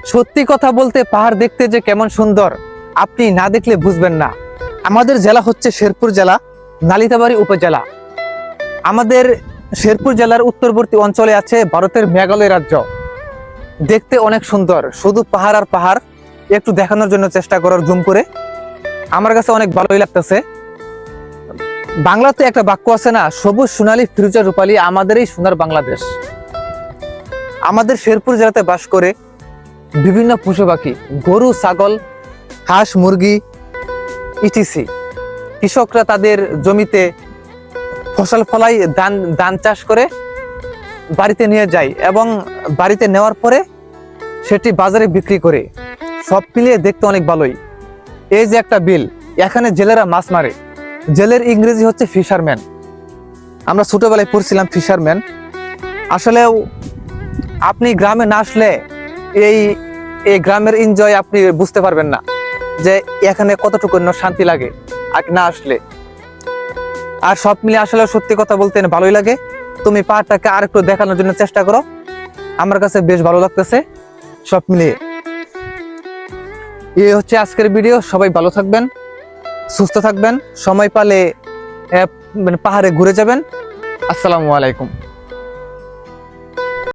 সত্যি কথা বলতে পাহাড় দেখতে যে কেমন সুন্দর আপনি না দেখলে বুঝবেন না। আমাদের জেলা হচ্ছে শেরপুর জেলা, নালিতাবাড়ী উপজেলা। আমাদের শেরপুর জেলার উত্তরবর্তী অঞ্চলে আছে ভারতের মেঘালয় রাজ্য। দেখতে অনেক সুন্দর, শুধু পাহাড় আর পাহাড়। একটু দেখানোর জন্য চেষ্টা করার জুম করে, আমার কাছে অনেক ভালোই লাগতেছে। বাংলাতে একটা বাক্য আছে না, সবুজ সোনালী ফিরোজা রূপালী আমাদের এই সোনার বাংলাদেশ। আমাদের শেরপুর জেলাতে বাস করে বিভিন্ন পশু পাখি, গরু, ছাগল, হাঁস, মুরগি ইটিসি। কৃষকরা তাদের জমিতে ফসল ফলাই, ধান চাষ করে বাড়িতে নিয়ে যায় এবং বাড়িতে নেওয়ার পরে সেটি বাজারে বিক্রি করে। সব মিলিয়ে দেখতে অনেক ভালোই। এই যে একটা বিল, এখানে জেলেরা মাছ মারে। জেলের ইংরেজি হচ্ছে ফিশারম্যান। আমরা ছোটবেলায় পড়ছিলাম ফিশারম্যান। আসলেও আপনি গ্রামে না আসলে এই গ্রামের এনজয় আপনি বুঝতে পারবেন না, যে এখানে কতটুকু শান্তি লাগে আর না আসলে। আর সব মিলে আসলে সত্যি কথা বলতে ভালোই লাগে। তুমি পাহাড়টাকে আর একটু দেখানোর জন্য চেষ্টা করো, আমার কাছে বেশ ভালো লাগতেছে সব মিলিয়ে। এই হচ্ছে আজকের ভিডিও। সবাই ভালো থাকবেন, সুস্থ থাকবেন, সময় পালে পাহাড়ে ঘুরে যাবেন। আসসালামু আলাইকুম।